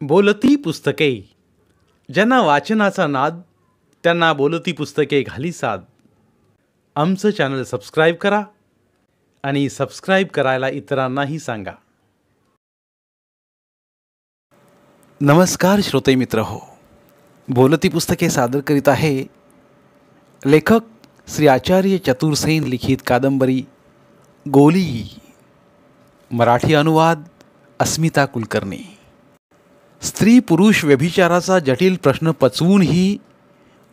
बोलती पुस्तके. ज्यांना वाचनाचा नाद त्यांना बोलती पुस्तके घाली साद. आमचं चॅनल सबस्क्राईब करा आणि सबस्क्राईब करायला इतरांनाही सांगा. नमस्कार श्रोते मित्र हो, बोलती पुस्तके सादर करीत आहे लेखक श्री आचार्य चतुरसेन लिखित कादंबरी गोली. मराठी अनुवाद अस्मिता कुलकर्णी. स्त्री पुरुष व्यभिचाराचा जटिल प्रश्न पचवूनही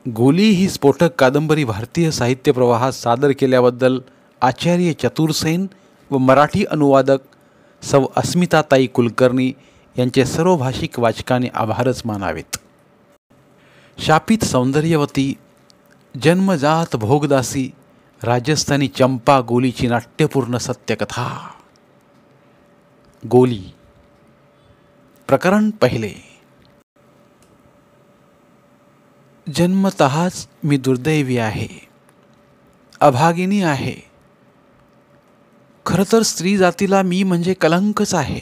गोली ही स्फोटक कादंबरी भारतीय साहित्य प्रवाहात सादर केल्याबद्दल आचार्य चतुरसेन व मराठी अनुवादक सौ अस्मिताताई कुलकर्णी यांचे सर्व भाषिक वाचकांनी आभारच मानावेत. शापित सौंदर्यवती, जन्मजात भोगदासी, राजस्थानी चंपा गोलीची नाट्यपूर्ण सत्यकथा. गोली. प्रकरण पहिले. जन्मतःच मी दुर्दैवी आहे, अभागिनी आहे. खरं तर स्त्री जातीला मी म्हणजे कलंकच आहे.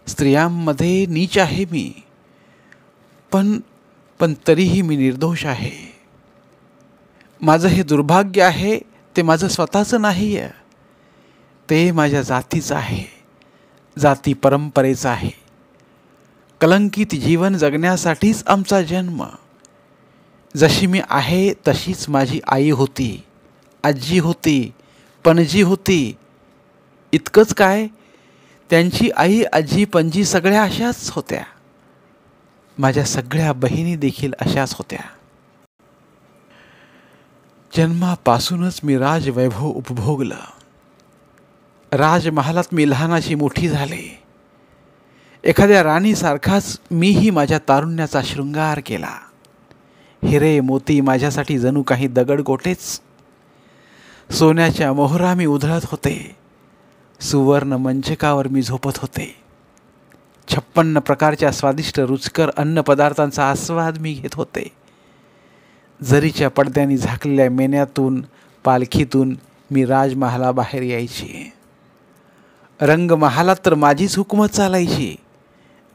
स्त्रियांमध्ये नीच आहे मी, पण तरीही मी निर्दोष आहे. माझं हे दुर्भाग्य आहे ते माझं स्वतःचं नाही आहे, ते माझ्या जातीचं आहे, जाती परंपरेचं आहे. कलंकित जीवन जगण्यासाठीच आमचा जन्म. जशी मी आहे तशीच माझी आई होती, आजी होती, पणजी होती. इतकंच काय, त्यांची आई, आजी, पणजी सगळ्या अशाच होत्या. माझ्या सगळ्या बहिणी देखील अशाच होत्या. जन्मापासूनच मी राजवैभव उपभोगलं. राजमहालात मी लहानाची मोठी झाले. एखाद्या राणीसारखाच मीही माझ्या तारुण्याचा शृंगार केला. हिरे मोती माझ्यासाठी जणू काही दगडगोटेच. सोन्याच्या मोहरा मी उधळत होते. सुवर्ण मंचकावर मी झोपत होते. 56 प्रकारच्या स्वादिष्ट रुचकर अन्नपदार्थांचा आस्वाद मी घेत होते. जरीच्या पडद्याने झाकलेल्या मेन्यातून, पालखीतून मी राजमहालाबाहेर यायची. रंगमहालात तर माझीच हुकूमत चालायची.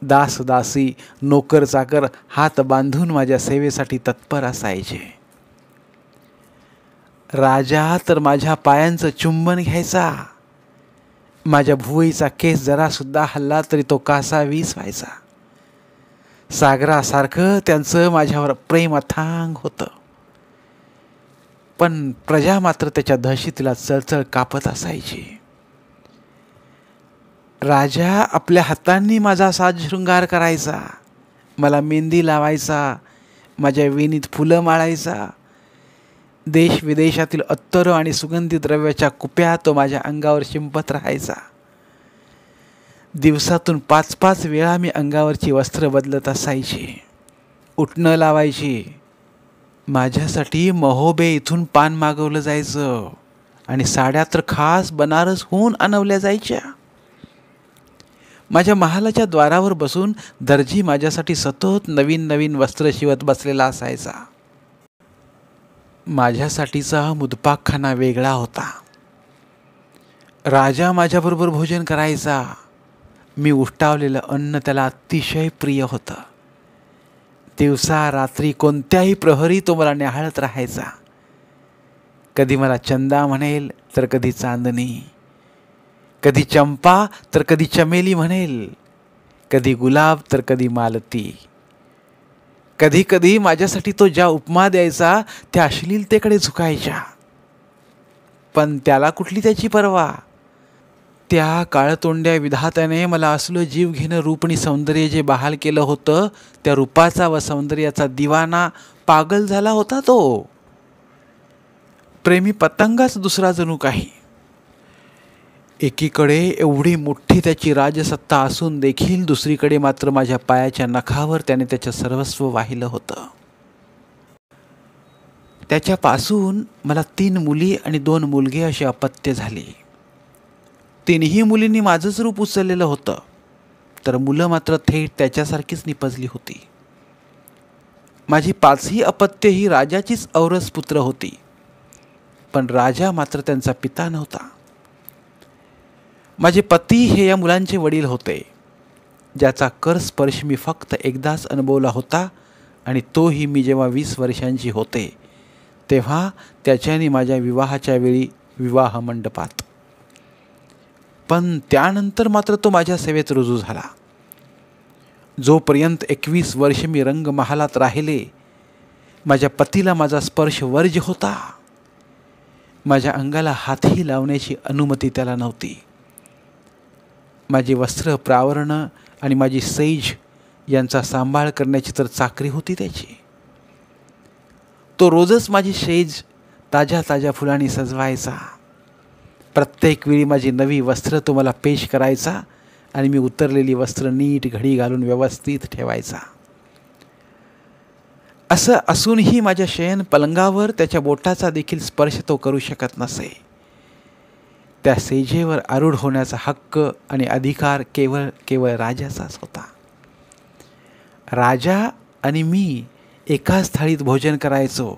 दास दासी, नोकर चाकर हात बांधून माझ्या सेवेसाठी तत्पर असायचे. राजा तर माझ्या पायांचं चुंबन घ्यायचा. माझ्या भुवईचा केस जरासुद्धा हल्ला तरी तो कासावीस व्हायचा. सागरासारखं त्यांचं माझ्यावर प्रेम अथांग होतं. पण प्रजा मात्र त्याच्या दहशतीला चळचळ कापत असायची. राजा आपल्या हातांनी माझा साजशृंगार करायचा, मला मेहंदी लावायचा, माझ्या वेणीत फुलं माळायचा. देश विदेशातील अत्तर आणि सुगंधी द्रव्याच्या कुप्या तो माझ्या अंगावर शिंपत राहायचा. दिवसातून 5-5 वेळा मी अंगावरची वस्त्र बदलत असायची, उटणं लावायची. माझ्यासाठी महोबे इथून पान मागवलं जायचं आणि साड्या तर खास बनारसहून आणवल्या जायच्या. माझ्या महालाच्या द्वारावर बसून दर्जी माझ्यासाठी सतत नवीन नवीन वस्त्र शिवत बसलेला असायचा. माझ्यासाठीचा मुदपाकखाना वेगळा होता. राजा माझ्याबरोबर भोजन करायचा. मी उष्टावलेलं अन्न त्याला अतिशय प्रिय होतं. दिवसा रात्री कोणत्याही प्रहरी तो मला न्याहाळत राहायचा. कधी मला चंदा म्हणेल तर कधी चांदणी, कधी चंपा तर कधी चमेली म्हणेल, कधी गुलाब तर कधी मालती. कधी कधी माझ्यासाठी तो ज्या उपमा द्यायचा त्या अश्लीलतेकडे झुकायच्या. पण त्याला कुठली त्याची पर्वा. त्या काळतोंड्या विधात्याने मला असलं जीव घेणं रूप आणि सौंदर्य जे बहाल केलं होतं, त्या रूपाचा व सौंदर्याचा दिवाना पागल झाला होता तो. प्रेमी पतंगाच दुसरा जणू काही. एकीकडे एवढी मोठी त्याची राजसत्ता असून देखील दुसरीकडे मात्र माझ्या पायाच्या नखावर त्याने त्याचं सर्वस्व वाहिलं होतं. त्याच्यापासून मला 3 मुली आणि 2 मुलगे अशी अपत्य झाली. 3ही मुलींनी माझंच रूप उचललेलं होतं, तर मुलं मात्र थेट त्याच्यासारखीच निपजली होती. माझी 5ही अपत्य ही राजाचीच औरस पुत्र होती, पण राजा मात्र त्यांचा पिता नव्हता. माझे पती हे या मुलांचे वडील होते. ज्याचा करस्पर्श मी फक्त एकदाच अनुभवला होता, आणि तोही मी जेव्हा 20 वर्षांची होते तेव्हा त्याच्याने माझ्या विवाहाच्या वेळी विवाह मंडपात. पण त्यानंतर मात्र तो माझ्या सेवेत रुजू झाला. जोपर्यंत 21 वर्ष मी रंगमहालात राहिले, माझ्या पतीला माझा स्पर्श वर्ज्य होता. माझ्या अंगाला हातही लावण्याची अनुमती त्याला नव्हती. माझी वस्त्र प्रावरणं आणि माझी सैज यांचा सांभाळ करण्याची तर चाकरी होती त्याची. तो रोजच माझी शेज ताज्या ताज्या फुलांनी सजवायचा. प्रत्येक वेळी माझी नवी वस्त्र तो मला पेश करायचा आणि मी उतरलेली वस्त्र नीट घडी घालून व्यवस्थित ठेवायचा. असं असूनही माझ्या शयन पलंगावर त्याच्या बोटाचा देखील स्पर्श तो करू शकत नसे. त्या सेजेवर आरूढ होण्याचा हक्क आणि अधिकार केवळ राजाचाच होता. राजा आणि मी एकाच थाळीत भोजन करायचो,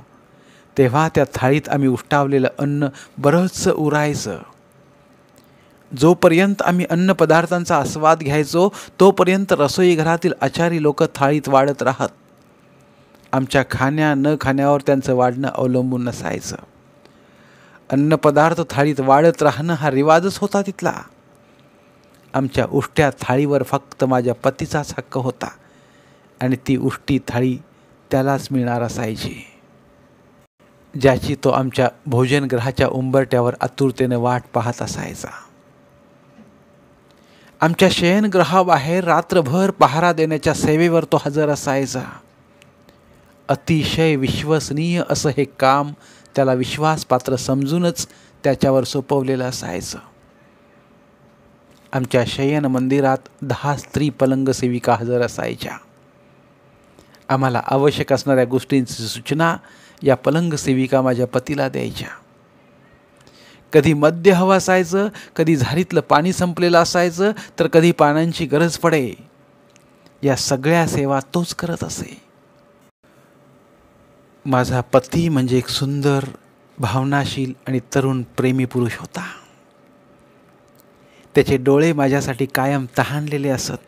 तेव्हा त्या थाळीत आम्ही उष्टावलेलं अन्न बरंचसं उरायचं. जोपर्यंत आम्ही अन्नपदार्थांचा आस्वाद घ्यायचो तोपर्यंत रसोईघरातील आचारी लोक थाळीत वाढत राहत. आमच्या खाण्या न खाण्यावर त्यांचं वाढणं अवलंबून नसायचं. अन्नपदार्थ थाळीत वाढत राहणं हा रिवाजच होता तिथला. आमच्या उष्ट्या थाळीवर फक्त माझ्या पतीचाच हक्क होता आणि ती उष्टी थाळी त्यालाच मिळणार असायची, ज्याची तो आमच्या भोजनगृहाच्या उंबरट्यावर आतुरतेने वाट पाहत असायचा. आमच्या शयनगृहाबाहेर रात्रभर पहारा देण्याच्या सेवेवर तो हजर असायचा. अतिशय विश्वसनीय असं हे काम त्याला विश्वासपात्र समजूनच त्याच्यावर सोपवलेलं असायचं. आमच्या शयन मंदिरात 10 स्त्री पलंग सेविका हजर असायच्या. आम्हाला आवश्यक असणाऱ्या गोष्टींची सूचना या पलंग सेविका माझ्या पतीला द्यायच्या. कधी मद्य हवं असायचं, कधी झारीतलं पाणी संपलेलं असायचं, तर कधी पानांची गरज पडे. या सगळ्या सेवा तोच करत असे. माझा पती म्हणजे एक सुंदर, भावनाशील आणि तरुण प्रेमी पुरुष होता. त्याचे डोळे माझ्यासाठी कायम तहानलेले असत,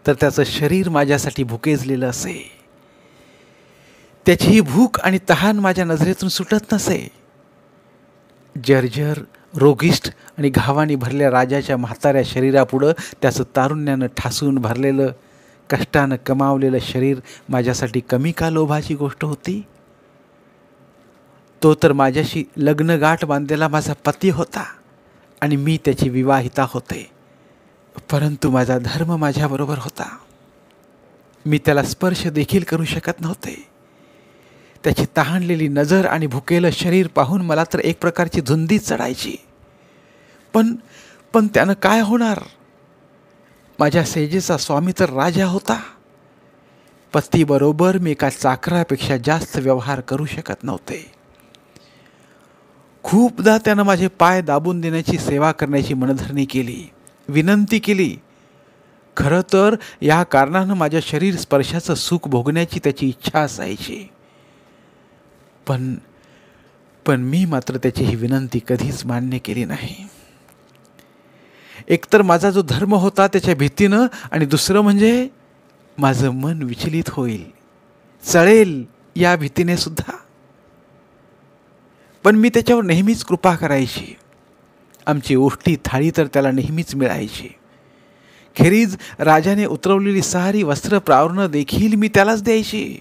तर त्याचं शरीर माझ्यासाठी भुकेजलेलं असे. त्याची ही भूक आणि तहान माझ्या नजरेतून सुटत नसे. जर्जर, रोगिष्ट आणि घावानी भरल्या राजाच्या म्हाताऱ्या शरीरापुढं त्याचं तारुण्यानं ठासून भरलेलं, कष्टानं कमावलेलं शरीर माझ्यासाठी कमी का लोभाची गोष्ट होती? तो तर माझ्याशी लग्नगाठ बांधलेला माझा पती होता आणि मी त्याची विवाहिता होते. परंतु माझा धर्म माझ्याबरोबर होता. मी त्याला स्पर्श देखील करू शकत नव्हते. त्याची तहानलेली नजर आणि भुकेलं शरीर पाहून मला तर एक प्रकारची धुंदी चढायची. पण त्यानं काय होणार? माझ्या सेजेचा स्वामी तर राजा होता. पतीबरोबर मी एका चाकरापेक्षा जास्त व्यवहार करू शकत नव्हते. खूपदा त्यानं माझे पाय दाबून देण्याची सेवा करण्याची मनधरणी केली, विनंती केली. खरं तर या कारणानं माझ्या शरीर स्पर्शाचं सुख भोगण्याची त्याची इच्छा असायची. पण मी मात्र त्याची ही विनंती कधीच मान्य केली नाही. एकतर माझा जो धर्म होता त्याच्या भीतीनं, आणि दुसरं म्हणजे माझं मन विचलित होईल, चळेल या भीतीने सुद्धा. पण मी त्याच्यावर नेहमीच कृपा करायची. आमची उष्टी थाळी तर त्याला नेहमीच मिळायची. खेरीज राजाने उतरवलेली सारी वस्त्र प्रावरणं देखील मी त्यालाच द्यायची.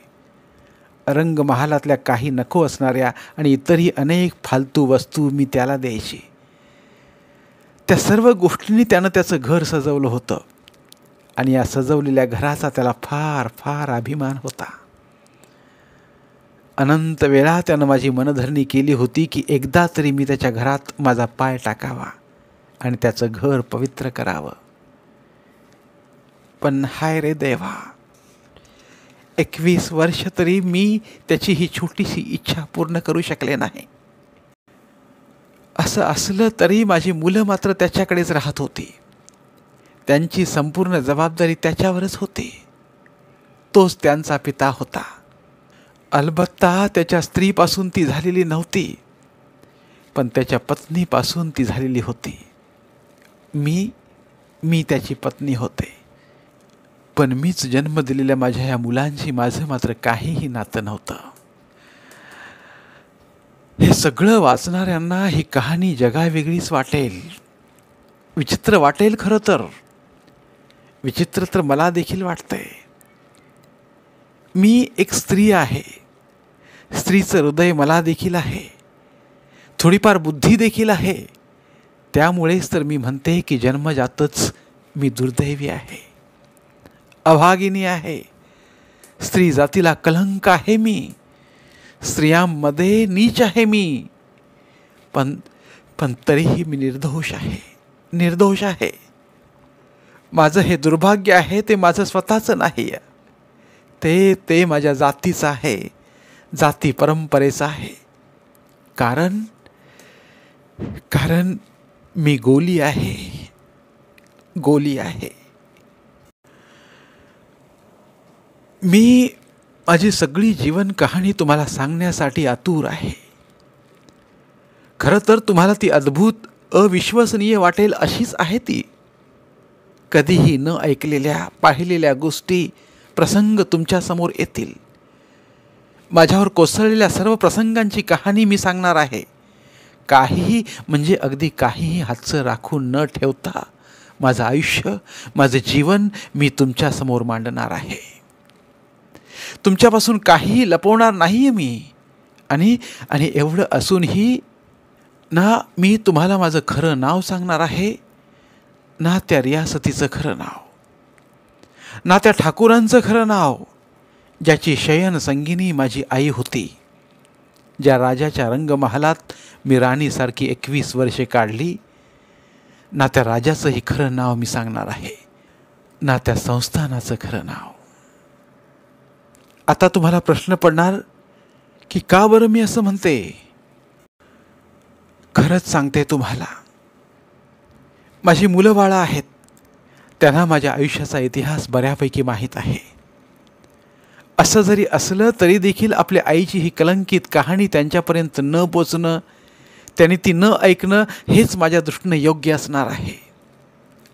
रंगमहालातल्या काही नको असणाऱ्या आणि इतरही अनेक फालतू वस्तू मी त्याला द्यायची. त्या सर्व गोष्टींनी त्यानं त्याचं घर सजवलं होतं आणि या सजवलेल्या घराचा त्याला फार फार अभिमान होता. अनंत वेळा त्यानं माझी मनधरणी केली होती की एकदा तरी मी त्याच्या घरात माझा पाय टाकावा आणि त्याचं घर पवित्र करावं. पण हाय रे देवा, 21 वर्ष तरी मी त्याची ही छोटीशी इच्छा पूर्ण करू शकले नाही. असं असलं तरी माझी मुलं मात्र त्याच्याकडेच राहत होती. त्यांची संपूर्ण जबाबदारी त्याच्यावरच होती. तोच त्यांचा पिता होता. अलबत्ता त्याच्या स्त्रीपासून ती झालेली नव्हती, पण त्याच्या पत्नीपासून ती झालेली होती. मी त्याची पत्नी होते पण मीच जन्म दिलेल्या माझ्या या मुलांशी माझं मात्र काहीही नातं नव्हतं. हे सगळं वाचणाऱ्यांना ही कहाणी जगावेगळीच वाटेल, विचित्र वाटेल. खरं तर विचित्र तर मला देखील वाटतंय. मी एक स्त्री आहे, स्त्रीचं हृदय मला देखील आहे, थोडीफार बुद्धी देखील आहे. त्यामुळेच तर मी म्हणते की जन्मजातच मी दुर्दैवी आहे, अभागिनी आहे, स्त्री जातीला कलंक आहे मी, स्त्रियांमध्ये नीच आहे मी. पण तरीही मी निर्दोष आहे, निर्दोष आहे. माझं हे दुर्भाग्य आहे ते माझं स्वतःचं नाही, ते माझ्या जातीचं आहे, जाती परंपरेचं आहे. कारण मी गोली आहे, गोली आहे. मी माझी सगळी जीवन कहाणी तुम्हाला सांगण्यासाठी आतुर आहे. खरं तर तुम्हाला ती अद्भुत अविश्वसनीय वाटेल अशीच आहे ती. कधीही न ऐकलेल्या पाहिलेल्या गोष्टी प्रसंग तुमच्यासमोर येतील. माझ्यावर कोसळलेल्या सर्व प्रसंगांची कहाणी मी सांगणार आहे. काहीही म्हणजे अगदी काहीही हातचं राखून न ठेवता माझं आयुष्य, माझं जीवन मी तुमच्यासमोर मांडणार आहे. तुमच्यापासून काहीही लपवणार नाहीये मी. आणि एवढं असूनही ना मी तुम्हाला माझं खरं नाव सांगणार आहे, ना त्या रियासतीचं खरं नाव, ना त्या ठाकूरांचं खरं नाव, ज्याची शयन संगिनी माझी आई होती, ज्या राजाच्या रंगमहालात मी राणीसारखी 21 वर्षे काढली. ना त्या राजाचंही खरं नाव मी सांगणार आहे, ना त्या संस्थानाचं खरं नाव. आता तुम्हाला प्रश्न पडणार की का बरं मी असं म्हणते. खरंच सांगते तुम्हाला, माझी मुलं बाळं आहेत, त्यांना माझ्या आयुष्याचा इतिहास बऱ्यापैकी माहीत आहे. असं जरी असलं तरी देखील आपल्या आईची ही कलंकित कहाणी त्यांच्यापर्यंत न पोचणं, त्यांनी ती न ऐकणं हेच माझ्या दृष्टीनं योग्य असणार आहे.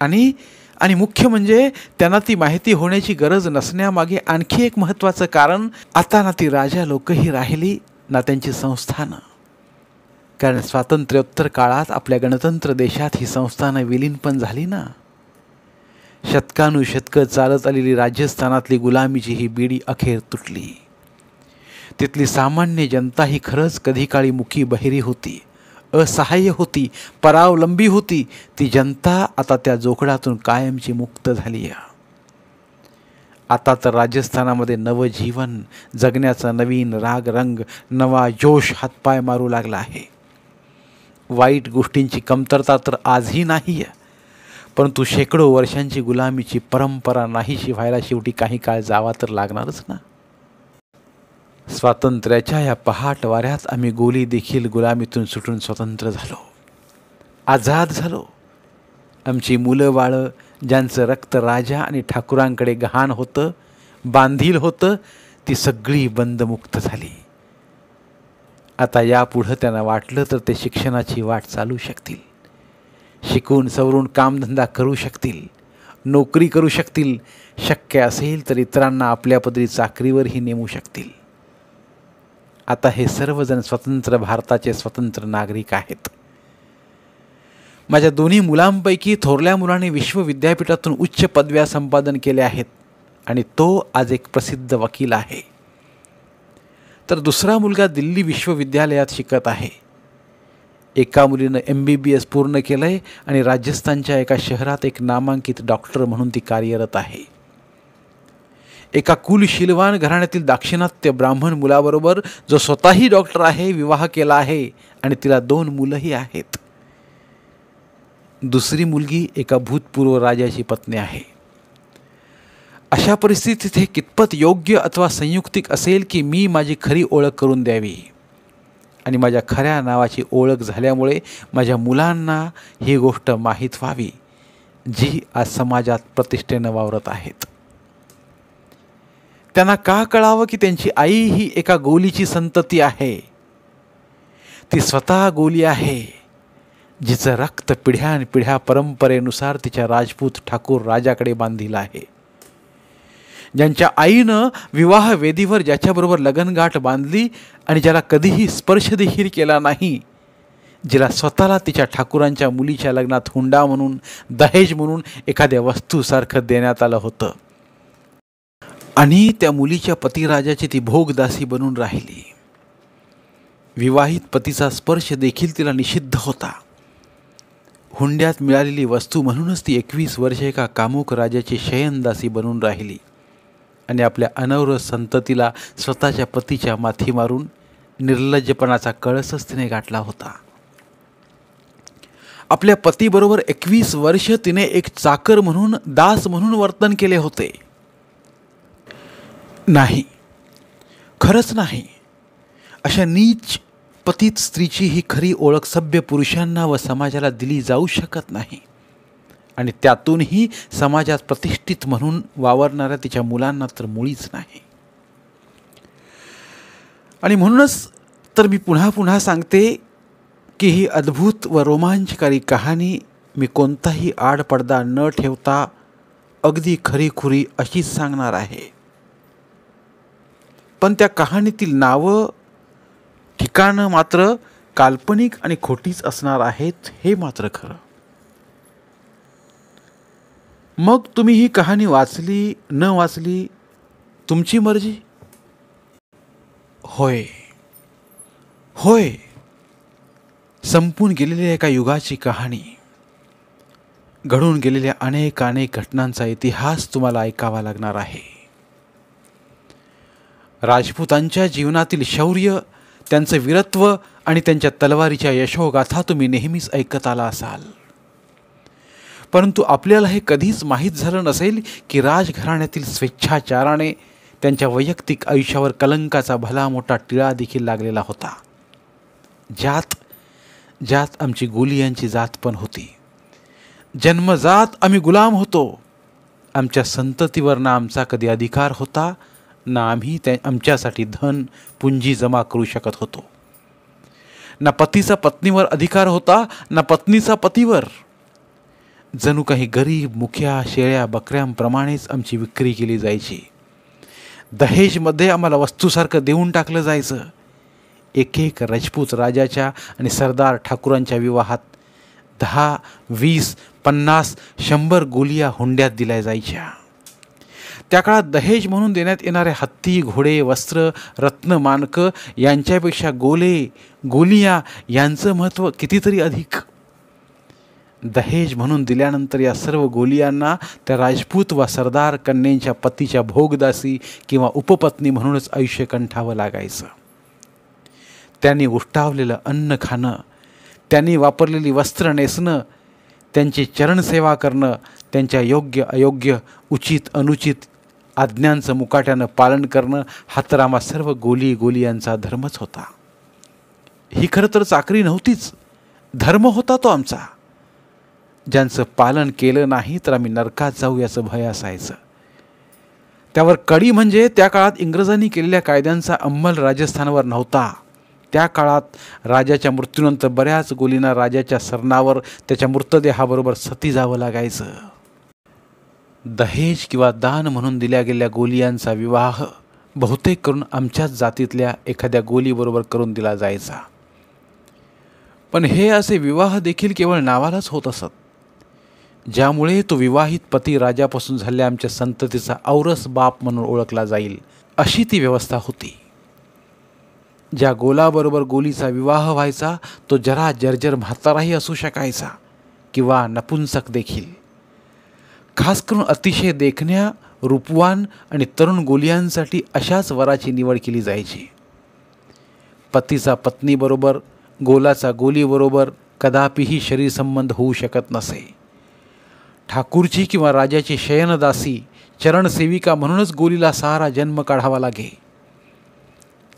आणि मुख्य म्हणजे त्यांना ती माहिती होण्याची गरज नसण्यामागे आणखी एक महत्त्वाचं कारण, आता ना ती राजा लोकही राहिली ना त्यांची संस्थानं. कारण स्वातंत्र्योत्तर काळात आपल्या गणतंत्र देशात ही संस्थानं विलीन पण झाली ना. शतकानुशतकं चालत आलेली राजस्थानातली गुलामीची ही बीडी अखेर तुटली. तिथली सामान्य जनता ही खरंच कधी काळी मुकी बहिरी होती, असहाय्य होती, परावलंबी होती. ती जनता आता त्या जोखडातून कायमची मुक्त झाली आहे. आता तर राजस्थानामध्ये नवजीवन जगण्याचा नवीन राग रंग, नवा जोश हातपाय मारू लागला आहे. वाईट गोष्टींची कमतरता तर आजही नाही आहे, परंतु शेकडो वर्षांची गुलामीची परंपरा नाहीशी व्हायला शेवटी काही काळ जावा तर लागणारच ना. स्वातंत्र्याच्या या पहाट वाऱ्यात आम्ही गोली देखील गुलामीतून सुटून स्वतंत्र झालो, आझाद झालो. आमची मुलं बाळं, ज्यांचं रक्त राजा आणि ठाकुरांकडे गहाण होतं, बांधील होतं, ती सगळी बंदमुक्त झाली. आता यापुढं त्यांना वाटलं तर ते शिक्षणाची वाट चालू शकतील, शिकून सवरून कामधंदा करू शकतील, नोकरी करू शकतील, शक्य असेल तर इतरांना आपल्या पदरी चाकरीवरही नेमू शकतील. आता हे सर्वजण स्वतंत्र भारताचे स्वतंत्र नागरिक आहेत. माझ्या दोन्ही मुलांपैकी थोरल्या मुलाने विश्वविद्यापीठातून उच्च पदव्या संपादन केल्या आहेत आणि तो आज एक प्रसिद्ध वकील आहे. तर दुसरा मुलगा दिल्ली विश्वविद्यालयात शिकत आहे. एका मुलीनं MBBS पूर्ण केलं आहे आणि राजस्थानच्या एका शहरात एक नामांकित डॉक्टर म्हणून ती कार्यरत आहे. एका कुलशीलवान घराण्यातील दाक्षिणात्य ब्राह्मण मुलाबरोबर, जो स्वतःही डॉक्टर आहे, विवाह केला आहे आणि तिला 2 मुलंही आहेत. दुसरी मुलगी एका भूतपूर्व राजाची पत्नी आहे. अशा परिस्थितीत हे कितपत योग्य अथवा संयुक्तिक असेल की मी माझी खरी ओळख करून द्यावी आणि माझ्या खऱ्या नावाची ओळख झाल्यामुळे माझ्या मुलांना ही गोष्ट माहीत व्हावी, जी आज समाजात प्रतिष्ठेनं वावरत आहेत. त्यांना का कळावं की त्यांची आई ही एका गोलीची संतती आहे. ती स्वतः गोली आहे, जिचं रक्त पिढ्यानपिढ्या परंपरेनुसार तिच्या राजपूत ठाकूर राजाकडे बांधील आहे. ज्यांच्या आईनं विवाह वेदीवर ज्याच्याबरोबर लगनगाठ बांधली आणि ज्याला कधीही स्पर्श देखील केला नाही, जिला स्वतःला तिच्या ठाकुरांच्या मुलीच्या लग्नात हुंडा म्हणून, दहेज म्हणून एखाद्या वस्तूसारखं देण्यात आलं होतं, आणि त्या मुलीच्या पतिराजाची ती भोगदासी बनून राहिली. विवाहित पतीचा स्पर्श देखील तिला निषिद्ध होता. हुंड्यात मिळालेली वस्तू म्हणूनच ती 21 वर्षे एका कामुक राजाची शयनदासी बनून राहिली आणि आपल्या अनवरत संततीला स्वतःच्या पतीच्या माथी मारून निर्लज्जपणाचा कळसच तिने गाठला होता. आपल्या पतीबरोबर 21 वर्ष तिने एक चाकर म्हणून, दास म्हणून वर्तन केले होते. नाही, खरंच नाही. अशा नीच पतित स्त्रीची ही खरी ओळख सभ्य पुरुषांना व समाजाला दिली जाऊ शकत नाही, आणि त्यातूनही समाजात प्रतिष्ठित म्हणून वावरणाऱ्या तिच्या मुलांना तर मुळीच नाही. आणि म्हणूनच तर मी पुन्हा पुन्हा सांगते की ही अद्भुत व रोमांचकारी कहाणी मी कोणताही आडपडदा न ठेवता अगदी खरीखुरी अशीच सांगणार आहे. पण त्या कहाणीतील नावं, ठिकाणं मात्र काल्पनिक आणि खोटीच असणार आहेत, हे मात्र खरं. मग तुम्ही ही कहाणी वाचली न वाचली तुमची मर्जी. होय होय, संपून गेलेल्या एका युगाची कहाणी, घडून गेलेल्या अनेक घटनांचा इतिहास तुम्हाला ऐकावा लागणार आहे. राजपूतांच्या जीवनातील शौर्य, त्यांचं वीरत्व आणि त्यांच्या तलवारीच्या यशोगाथा तुम्ही नेहमीच ऐकत आला असाल. परंतु आपल्याला हे कधीच माहीत झालं नसेल की राजघराण्यातील स्वेच्छाचाराने त्यांच्या वैयक्तिक आयुष्यावर कलंकाचा भला मोठा टिळा देखील लागलेला होता, ज्यात आमची गोलियांची जात पण होती. जन्मजात आम्ही गुलाम होतो. आमच्या संततीवर ना आमचा कधी अधिकार होता, ना आम्ही आमच्यासाठी धन पुंजी जमा करू शकत होतो. ना पतीचा पत्नीवर अधिकार होता, ना पत्नीचा पतीवर. जणू काही गरीब मुख्या शेळ्या बकऱ्यांप्रमाणेच आमची विक्री केली जायची. दहेजमध्ये आम्हाला वस्तूसारखं देऊन टाकलं जायचं. एक राजपूत राजाच्या आणि सरदार ठाकुरांच्या विवाहात 10, 20, 50, 100 गोलिया हुंड्यात दिल्या जायच्या. त्या काळात दहेज म्हणून देण्यात येणारे हत्ती, घोडे, वस्त्र, रत्न, माणकं यांच्यापेक्षा गोलिया यांचं महत्त्व कितीतरी अधिक. दहेज म्हणून दिल्यानंतर या सर्व गोलियांना त्या राजपूत व सरदार कन्यांच्या पतीच्या भोगदासी किंवा उपपत्नी म्हणूनच आयुष्य कंठावं लागायचं. त्यांनी उष्टावलेलं अन्न खाणं, त्यांनी वापरलेली वस्त्र नेसणं, त्यांची चरणसेवा करणं, त्यांच्या योग्य अयोग्य, उचित अनुचित आज्ञांचं मुकाट्यानं पालन करणं, हा तर आम्हा सर्व गोलियांचा धर्मच होता. ही खरं तर चाकरी नव्हतीच, धर्म होता तो आमचा. ज्यांचं पालन केलं नाही तर आम्ही नरकात जाऊ याचं भय असायचं. त्यावर कडी म्हणजे त्या काळात इंग्रजांनी केलेल्या कायद्यांचा अंमल राजस्थानावर नव्हता. त्या काळात राजाच्या मृत्यूनंतर बऱ्याच गोलींना राजाच्या सरणावर त्याच्या मृतदेहाबरोबर सती जावं लागायचं. दहेज किंवा दान म्हणून दिल्या गेलेल्या गोलियांचा विवाह बहुतेक करून आमच्याच जातीतल्या एखाद्या गोलीबरोबर करून दिला जायचा. पण हे असे विवाह देखील केवळ नावालाच होत असत, ज्यामुळे तो विवाहित पती राजापासून झालेल्या आमच्या संततीचा औरस बाप म्हणून ओळखला जाईल, अशी ती व्यवस्था होती. ज्या गोलाबरोबर गोलीचा विवाह व्हायचा तो जरा जर्जर म्हाताराही असू शकायचा किंवा नपुंसक देखील. खास करून अतिशय देखण्या, रूपवान आणि तरुण गोलियांसाठी अशाच वराची निवड केली जायची. पतीचा पत्नीबरोबर, गोलाचा गोलीबरोबर कदापिही शरीर संबंध होऊ शकत नसे. ठाकूरची किंवा राजाची शयनदासी, चरणसेविका म्हणूनच गोलीला सारा जन्म काढावा लागे.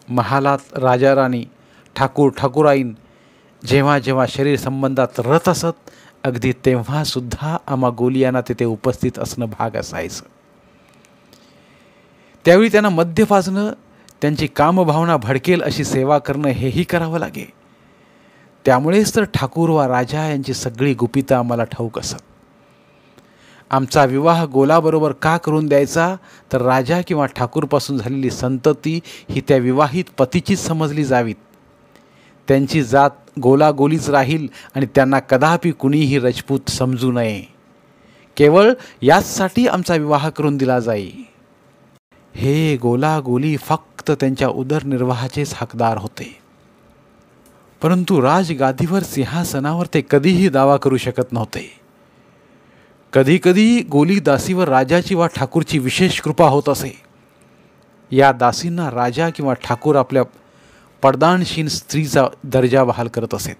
महालात राजा राणी, ठाकूर ठाकुराईन जेव्हा जेव्हा शरीर संबंधात रत असत, अगदी तेव्हासुद्धा आम्हा गोलियांना तिथे उपस्थित असणं भाग असायचं. त्यावेळी त्यांना मद्य पाजणं, त्यांची कामभावना भडकेल अशी सेवा करणं हेही करावं लागे. त्यामुळेच तर ठाकूर वा राजा यांची सगळी गुपितं आम्हाला ठाऊक असत. आमचा विवाह गोलाबरोबर का करून द्यायचा, तर राजा किंवा ठाकूरपासून झालेली संतती ही त्या विवाहित पतीचीच समजली जावीत. त्यांची जात गोलागोलीच राहील आणि त्यांना कदापि कुणीही राजपूत समजू नये. केवळ याचसाठी आमचा विवाह करून दिला जाई. हे गोलागोली फक्त त्यांच्या उदरनिर्वाहाचेच हकदार होते, परंतु राजगादीवर सिंहासनावर ते कधीही दावा करू शकत नव्हते. कधीकधी गोली दासीवर राजाची वा ठाकूरची विशेष कृपा होत असे. या दासींना राजा किंवा ठाकूर आपल्या पडदानशीन स्त्रीचा दर्जा बहाल करत असेत.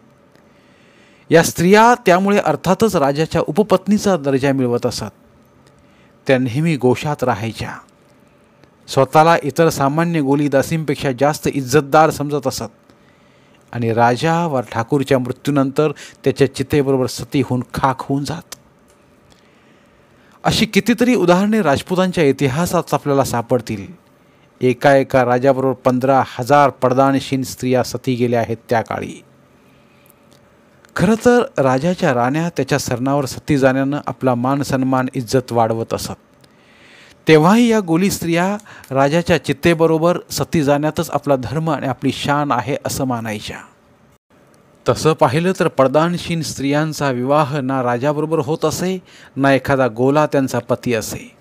या स्त्रिया त्यामुळे अर्थातच राजाच्या उपपत्नीचा दर्जा मिळवत असत. त्या नेहमी गोशात राहायच्या. स्वतःला इतर सामान्य गोली दासींपेक्षा जास्त इज्जतदार समजत असत आणि राजा वा ठाकूरच्या मृत्यूनंतर त्याच्या चितेबरोबर सती होऊन खाक होऊन जात. अशी कितीतरी उदाहरणे राजपुतांच्या इतिहासात आपल्याला सापडतील. एका राजाबरोबर 15,000 पडदानशीन स्त्रिया सती गेल्या आहेत त्या काळी. खरं तर राजाच्या राण्या त्याच्या सरणावर सती जाण्यानं आपला मान सन्मान इज्जत वाढवत असत. तेव्हाही या गोली स्त्रिया राजाच्या चित्तेबरोबर सती जाण्यातच आपला धर्म आणि आपली शान आहे असं मानायच्या. तसं पाहिलं तर पडदानशीन स्त्रियांचा विवाह ना राजाबरोबर होत असे, ना एखादा गोला त्यांचा पती असे.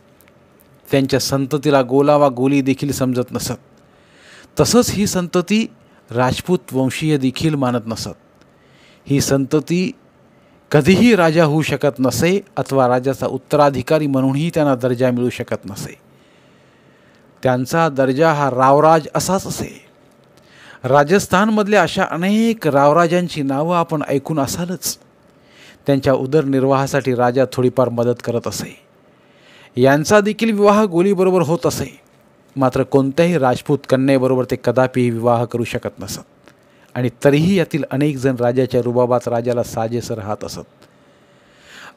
त्यांच्या संततीला गोला वा गोली देखील समजत नसत. तसंच ही संतती राजपूत वंशीय देखील मानत नसत. ही संतती कधीही राजा होऊ शकत नसे अथवा राजाचा उत्तराधिकारी म्हणूनही त्यांना दर्जा मिळू शकत नसे. त्यांचा दर्जा हा रावराज असाच असे. राजस्थानमधल्या अशा अनेक रावराजांची नावं आपण ऐकून असालच. त्यांच्या उदरनिर्वाहासाठी राजा थोडीफार मदत करत असे. यांचा देखील विवाह गोलीबरोबर होत असे. मात्र कोणत्याही राजपूत कन्येबरोबर ते कदापिही विवाह करू शकत नसत आणि तरीही यातील अनेक जण राजाच्या रुबाबात राजाला साजेसं राहत असत.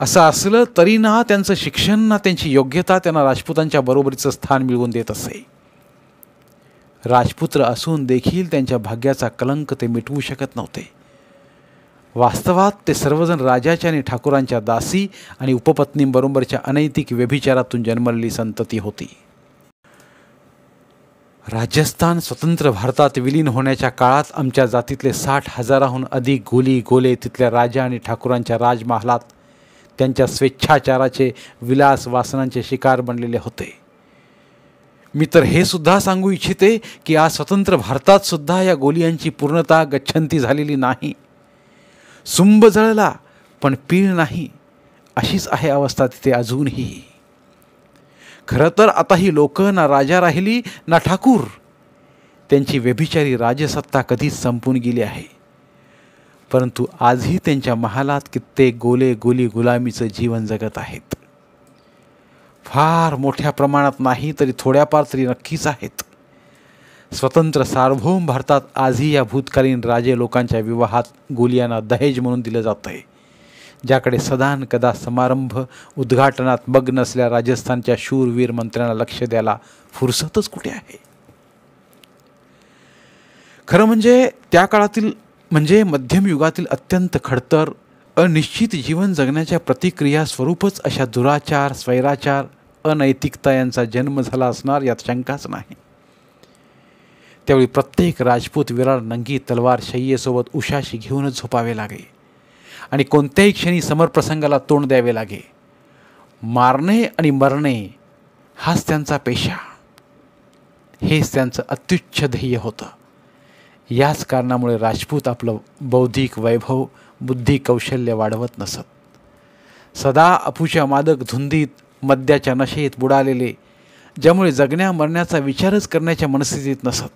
असं असलं तरी ना त्यांचं शिक्षण ना त्यांची योग्यता त्यांना राजपुतांच्या बरोबरीचं स्थान मिळवून देत असे. राजपुत्र असून देखील त्यांच्या भाग्याचा कलंक ते मिटवू शकत नव्हते. वास्तवात ते सर्वजण राजाच्या आणि ठाकुरांच्या दासी आणि उपपत्नींबरोबरच्या अनैतिक व्यभिचारातून जन्मलेली संतती होती. राजस्थान स्वतंत्र भारतात विलीन होण्याच्या काळात आमच्या जातीतले 60,000हून अधिक गोली गोले तिथल्या राजा आणि ठाकुरांच्या राजमहालात त्यांच्या स्वेच्छाचाराचे विलास वासनांचे शिकार बनलेले होते. मी तर हे सुद्धा सांगू इच्छिते की आज स्वतंत्र भारतात सुद्धा या गोलियांची पूर्णता गच्छंती झालेली नाही. सुंब जळला पण पीळ नाही, अशीच आहे अवस्था तिथे अजूनही. खरं तर आता ही लोक ना राजा राहिली ना ठाकूर. त्यांची व्यभिचारी राजसत्ता कधीच संपून गेली आहे. परंतु आजही त्यांच्या महालात कित्येक गोले गोली गुलामीचं जीवन जगत आहेत. फार मोठ्या प्रमाणात नाही तरी थोड्याफार तरी नक्कीच आहेत. स्वतंत्र सार्वभौम भारतात आजही या भूतकालीन राजे लोकांच्या विवाहात गोलियांना दहेज म्हणून दिलं जात आहे, ज्याकडे सदान कदा समारंभ उद्घाटनात मग्न असलेल्या राजस्थानच्या शूरवीर मंत्र्यांना लक्ष द्यायला फुरसतच कुठे आहे. खरं म्हणजे त्या काळातील म्हणजे मध्यम युगातील अत्यंत खडतर अनिश्चित जीवन जगण्याच्या प्रतिक्रिया स्वरूपच अशा दुराचार, स्वैराचार, अनैतिकता यांचा जन्म झाला असणार यात शंकाच नाही. त्यावेळी प्रत्येक राजपूत विराट नंगी तलवार शय्येसोबत उशाशी घेऊनच झोपावे लागे आणि कोणत्याही क्षणी समरप्रसंगाला तोंड द्यावे लागे. मारणे आणि मरणे हाच त्यांचा पेशा, हेच त्यांचं अत्युच्च ध्येय होतं. याच कारणामुळे राजपूत आपलं बौद्धिक वैभव, बुद्धी कौशल्य वाढवत नसत. सदा अफूच्या मादक धुंदीत, मद्याच्या नशेत बुडालेले, ज्यामुळे जगण्या मरण्याचा विचारच करण्याच्या मनस्थितीत नसत.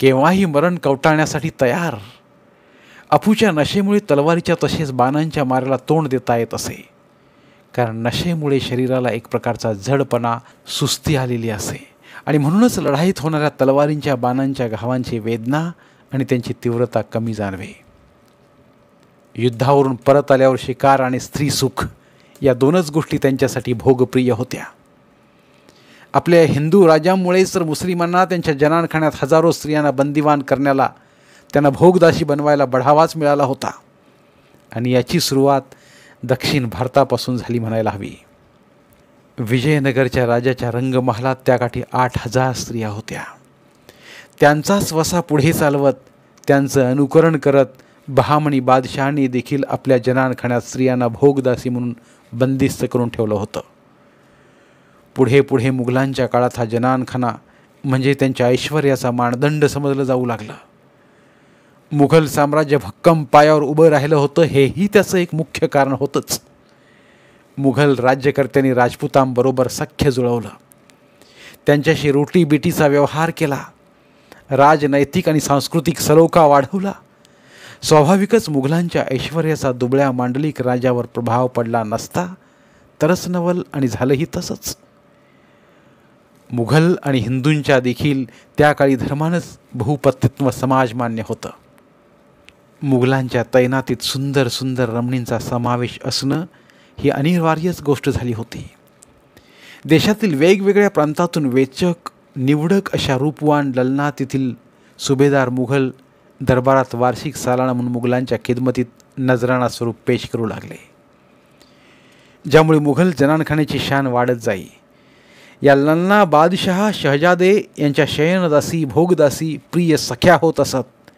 केव्हाही मरण कवटाळण्यासाठी तयार. अफूच्या नशेमुळे तलवारीच्या तसेच बाणांच्या माऱ्याला तोंड देता येत असे, कारण नशेमुळे शरीराला एक प्रकारचा जडपणा, सुस्ती आलेली असे आणि म्हणूनच लढाईत होणाऱ्या तलवारींच्या बाणांच्या घावांची वेदना आणि त्यांची तीव्रता कमी जाणवे. युद्धावरून परत आल्यावर शिकार आणि स्त्री सुख या दोनच गोष्टी त्यांच्यासाठी भोगप्रिय होत्या. आपल्या हिंदू राजामुळेच तर मुस्लिमांना त्यांच्या जनानखान्यात हजारो स्त्रियांना बंदिवान करण्याला, त्यांना भोगदाशी बनवायला बढावाच मिळाला होता आणि याची सुरुवात दक्षिण भारतापासून झाली म्हणायला हवी. विजयनगरच्या राजाच्या रंगमहालात त्याकाठी 8,000 स्त्रिया होत्या. त्यांचाच वसा पुढे चालवत, त्यांचं अनुकरण करत बहामनी बादशहाने देखील आपल्या जनानखान्यात स्त्रियांना भोगदासी म्हणून बंदिस्त करून ठेवलं होतं. पुढे पुढे मुघलांच्या काळात हा जनानखाना म्हणजे त्यांच्या ऐश्वर्याचा मानदंड समजलं जाऊ लागलं. मुघल साम्राज्य भक्कम पायावर उभं राहिलं होतं, हेही त्याचं एक मुख्य कारण होतंच. मुघल राज्यकर्त्यांनी राजपुतांबरोबर सख्य जुळवलं, त्यांच्याशी रोटीबेटीचा व्यवहार केला, राजनैतिक आणि सांस्कृतिक सलोखा वाढवला. स्वाभाविकच मुघलांच्या ऐश्वर्याचा दुबळ्या मांडलिक राजावर प्रभाव पडला नसता तरच नवल, आणि झालंही तसंच. मुघल आणि हिंदूंच्या देखील त्या काळी धर्मानंच बहुपत्नीत्व समाज मान्य होतं. मुघलांच्या तैनातीत सुंदर सुंदर रमणींचा समावेश असणं ही अनिवार्यच गोष्ट झाली होती. देशातील वेगवेगळ्या प्रांतातून वेचक निवडक अशा रूपवान ललनातीतील सुभेदार मुघल दरबारात वार्षिक सालाना म्हणून मुघलांच्या खिदमतीत नजराणा स्वरूप पेश करू लागले, ज्यामुळे मुघल जनानखान्याची शान वाढत जाई. या ललना बादशहा शहजादे यांच्या शयनदासी भोगदासी प्रिय सख्या होत असत.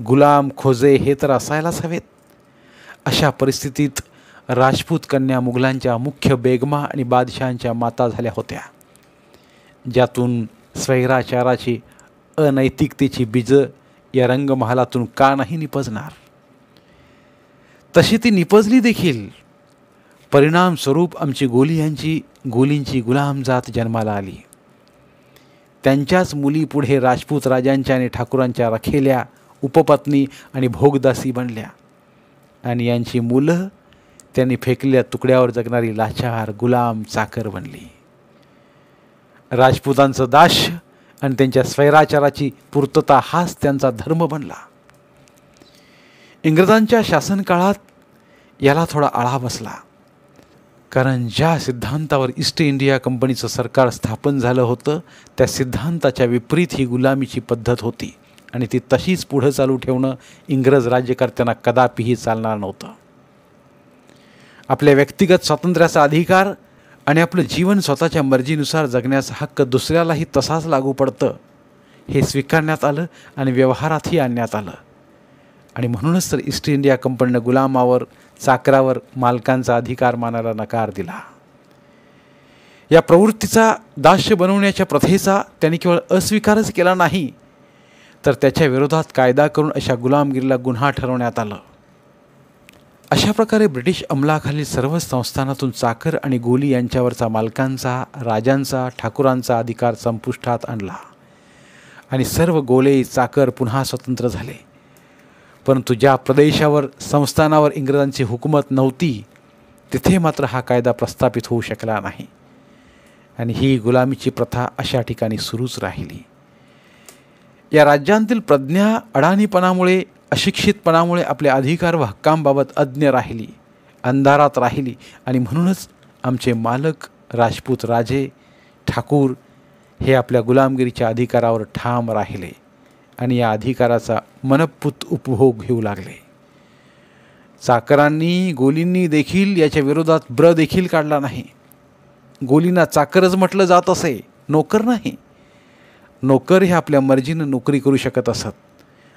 गुलाम खोजे हे तर असायलाच हवेत. अशा परिस्थितीत राजपूत कन्या मुघलांच्या मुख्य बेगमा आणि बादशहांच्या माता झाल्या होत्या, ज्यातून स्वैराचाराची अनैतिकतेची बीजं या रंगमहालातून का नाही निपजणार. तशी ती निपजली देखील. परिणामस्वरूप आमची गोलींची गुलाम जात जन्माला आली. त्यांच्याच मुली पुढे राजपूत राजांच्या आणि ठाकुरांच्या रखेल्या, उपपत्नी आणि भोगदासी बनल्या, आणि यांची मुलं त्यांनी फेकलेल्या तुकड्यावर जगणारी लाचार गुलाम चाकर बनली. राजपुतांचं दास्य आणि त्यांच्या स्वैराचाराची पूर्तता हाच त्यांचा धर्म बनला. इंग्रजांच्या शासनकाळात याला थोडा आळा बसला, कारण ज्या सिद्धांतावर ईस्ट इंडिया कंपनीचं सरकार स्थापन झालं होतं त्या सिद्धांताच्या विपरीत ही गुलामीची पद्धत होती, आणि ती तशीच पुढं चालू ठेवणं इंग्रज राज्यकर्त्यांना कदापिही चालणार नव्हतं. आपल्या व्यक्तिगत स्वातंत्र्याचा अधिकार आणि आपलं जीवन स्वतःच्या मर्जीनुसार जगण्याचा हक्क दुसऱ्यालाही तसाच लागू पडतं हे स्वीकारण्यात आलं आणि व्यवहारातही आणण्यात आलं. आणि म्हणूनच तर ईस्ट इंडिया कंपनीनं गुलामावर, चाकरावर मालकांचा अधिकार मानायला नकार दिला. या प्रवृत्तीचा, दास्य बनवण्याच्या प्रथेचा त्यांनी केवळ अस्वीकारच केला नाही, तर त्याच्या विरोधात कायदा करून अशा गुलामगिरीला गुन्हा ठरवण्यात आलं. अशा प्रकारे ब्रिटिश अंमलाखालील सर्व संस्थानातून चाकर आणि गोली यांच्यावरचा मालकांचा, राजांचा, ठाकुरांचा अधिकार संपुष्टात आणला, आणि सर्व गोले चाकर पुन्हा स्वतंत्र झाले. परंतु ज्या प्रदेशावर, संस्थानावर इंग्रजांची हुकूमत नव्हती तिथे मात्र हा कायदा प्रस्थापित होऊ शकला नाही, आणि ही गुलामीची प्रथा अशा ठिकाणी सुरूच राहिली. या राज्यांतील प्रज्ञा अडाणीपणामुळे, अशिक्षितपणामुळे आपल्या अधिकार व हक्कांबाबत अज्ञ राहिली, अंधारात राहिली, आणि म्हणूनच आमचे मालक, राजपूत राजे, ठाकूर हे आपल्या गुलामगिरीच्या अधिकारावर ठाम राहिले आणि या अधिकाराचा मनपूत उपभोग घेऊ लागले. चाकरांनी, गोलींनी देखील याच्या विरोधात ब्र देखील काढला नाही. गोलींना चाकरच म्हटलं जात असे, नोकर नाही. नोकर हे आपल्या मर्जीनं नोकरी करू शकत असत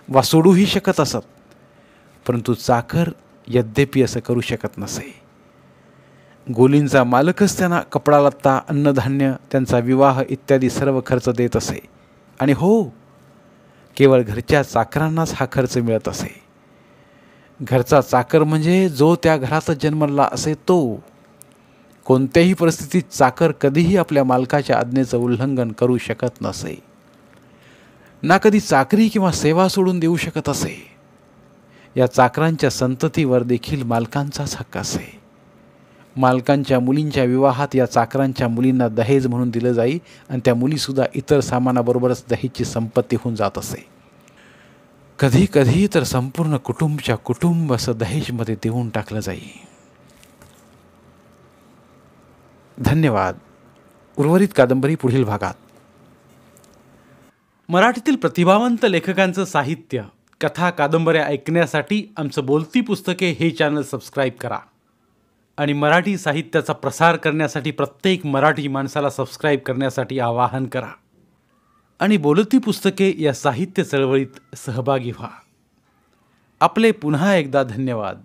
वा सोडूही शकत असत, परंतु चाकर यद्यपि असं करू शकत नसे. गोलींचा मालकच त्यांना कपडा लत्ता, अन्नधान्य, त्यांचा विवाह इत्यादी सर्व खर्च देत असे, आणि हो, केवळ घरच्या चाकरांनाच हा खर्च मिळत असे. घरचा चाकर म्हणजे जो त्या घरातच जन्मला असे तो. कोणत्याही परिस्थितीत चाकर कधीही आपल्या मालकाच्या आज्ञेचं उल्लंघन करू शकत नसे, ना कधी चाकरी किंवा सेवा सोडून देऊ शकत असे. या चाकरांच्या संततीवर देखील मालकांचाच हक्क असे. मालकांच्या मुलींच्या विवाहात या चाकरांच्या मुलींना दहेज म्हणून दिलं जाई, आणि त्या मुलीसुद्धा इतर सामानाबरोबरच दहेजची संपत्ती होऊन जात असे. कधी कधी तर संपूर्ण कुटुंबच्या कुटुंब असं दहेजमध्ये देऊन टाकलं जाई. धन्यवाद. उर्वरित कादंबरी पुढील भागात. मराठीतील प्रतिभावंत लेखकांचं साहित्य, कथा, कादंबऱ्या ऐकण्यासाठी आमचं बोलती पुस्तके हे चॅनल सबस्क्राईब करा. आणि मराठी साहित्याचा प्रसार करण्यासाठी प्रत्येक मराठी माणसाला सबस्क्राईब करण्यासाठी आवाहन करा आणि बोलती पुस्तके या साहित्य चळवळीत सहभागी व्हा. आपले पुन्हा एकदा धन्यवाद.